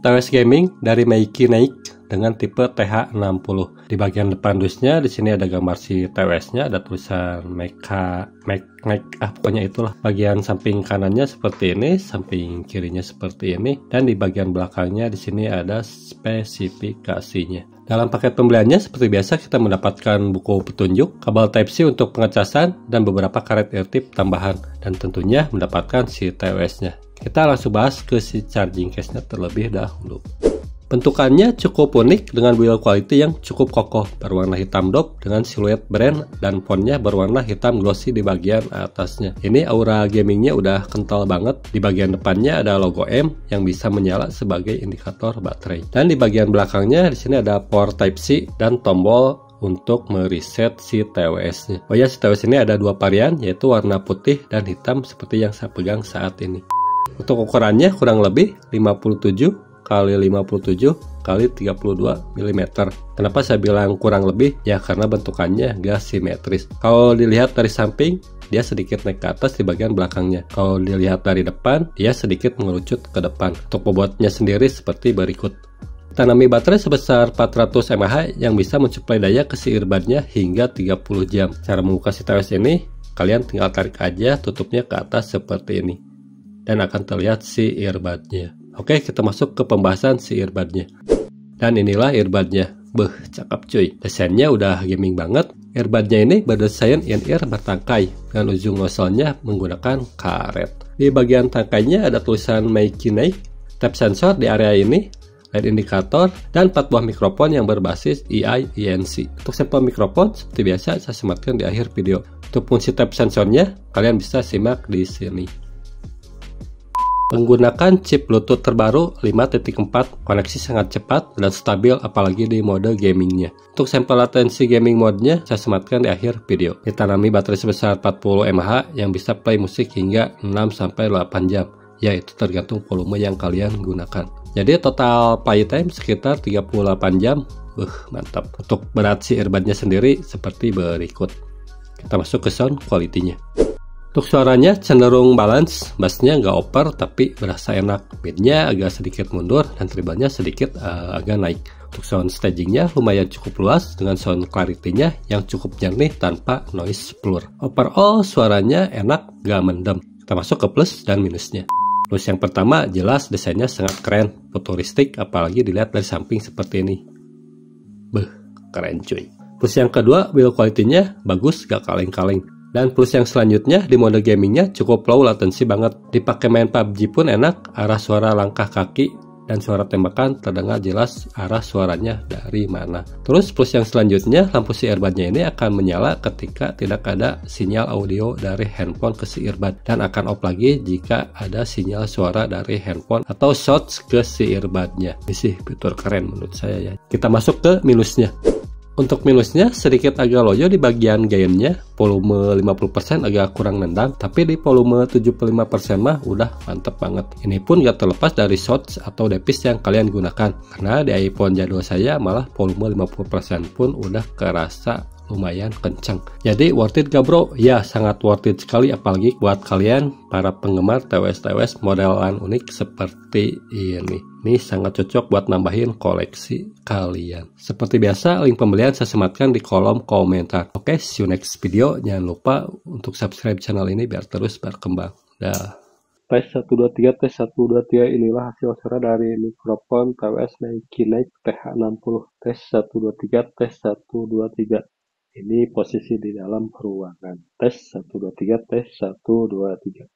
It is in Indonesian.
TWS gaming dari Meiki Naik dengan tipe TH60. Di bagian depan dusnya di sini ada gambar si TWS-nya, ada tulisan pokoknya itulah. Bagian samping kanannya seperti ini, samping kirinya seperti ini, dan di bagian belakangnya di sini ada spesifikasinya. Dalam paket pembeliannya seperti biasa kita mendapatkan buku petunjuk, kabel Type-C untuk pengecasan, dan beberapa karet eartip tambahan, dan tentunya mendapatkan si TWS-nya. Kita langsung bahas ke si charging case-nya terlebih dahulu. Bentukannya cukup unik dengan build quality yang cukup kokoh, berwarna hitam dop dengan siluet brand dan fontnya berwarna hitam glossy di bagian atasnya. Ini aura gamingnya udah kental banget. Di bagian depannya ada logo M yang bisa menyala sebagai indikator baterai. Dan di bagian belakangnya di sini ada port Type-C dan tombol untuk mereset si TWS-nya. Oh ya, si TWS ini ada dua varian, yaitu warna putih dan hitam seperti yang saya pegang saat ini. Untuk ukurannya kurang lebih 57 kali 57 kali 32 mm. Kenapa saya bilang kurang lebih? Ya karena bentukannya gak simetris. Kalau dilihat dari samping, dia sedikit naik ke atas di bagian belakangnya. Kalau dilihat dari depan, dia sedikit mengerucut ke depan. Untuk bobotnya sendiri seperti berikut. Tanami baterai sebesar 400 mAh yang bisa mensuplai daya ke si earbudnya hingga 30 jam. Cara membuka si TWS ini, kalian tinggal tarik aja tutupnya ke atas seperti ini. Dan akan terlihat si earbudnya. Oke, kita masuk ke pembahasan si earbudnya. Dan inilah earbudnya. Beuh, cakep cuy. Desainnya udah gaming banget. Earbudnya ini berdesain in-ear bertangkai dengan ujung nozzle-nya menggunakan karet. Di bagian tangkainya ada tulisan Meiki Naik, tap sensor di area ini, LED indikator, dan 4 buah mikrofon yang berbasis EI-ENC. Untuk sampel mikrofon seperti biasa saya sematkan di akhir video. Untuk fungsi tap sensornya kalian bisa simak di sini. Menggunakan chip Bluetooth terbaru 5.4, koneksi sangat cepat dan stabil apalagi di mode gamingnya. Untuk sampel latensi gaming mode-nya saya sematkan di akhir video. Ditanami baterai sebesar 40 mAh yang bisa play musik hingga 6-8 jam. Ya, itu tergantung volume yang kalian gunakan. Jadi total play time sekitar 38 jam. Mantap. Untuk berat si earbudnya sendiri seperti berikut. Kita masuk ke sound quality-nya. Untuk suaranya cenderung balance, bassnya nggak over tapi berasa enak. Midnya agak sedikit mundur dan treble-nya sedikit agak naik. Untuk sound stagingnya lumayan cukup luas dengan sound clarity-nya yang cukup jernih tanpa noise blur. Overall suaranya enak, gak mendem. Kita masuk ke plus dan minusnya. Plus yang pertama jelas desainnya sangat keren, futuristik apalagi dilihat dari samping seperti ini. Keren cuy. Plus yang kedua build quality-nya bagus, gak kaleng-kaleng. Dan plus yang selanjutnya di mode gamingnya cukup low latency banget. Dipakai main PUBG pun enak, arah suara langkah kaki dan suara tembakan terdengar jelas arah suaranya dari mana. Terus plus yang selanjutnya lampu si earbudnya ini akan menyala ketika tidak ada sinyal audio dari handphone ke si earbud. Dan akan off lagi jika ada sinyal suara dari handphone atau shots ke si earbudnya. Ini sih fitur keren menurut saya ya. Kita masuk ke minusnya. Untuk minusnya sedikit agak loyo di bagian gainnya, volume 50% agak kurang nendang, tapi di volume 75% mah udah mantep banget. Ini pun gak terlepas dari shots atau depis yang kalian gunakan, karena di iPhone jadul saya malah volume 50% pun udah kerasa lumayan kencang. Jadi worth it gak bro? Ya sangat worth it sekali, apalagi buat kalian para penggemar TWS modelan unik seperti ini. Ini sangat cocok buat nambahin koleksi kalian. Seperti biasa link pembelian saya sematkan di kolom komentar. Oke, see you next video. Jangan lupa untuk subscribe channel ini biar terus berkembang. Dah. Tes 1 2 3, tes 1 2 3, inilah hasil suara dari mikrofon TWS Meiki Naik TH60. Tes 1 2 3, tes 1 2 3. Ini posisi di dalam ruangan. Tes 1 2 3, tes 1 2 3.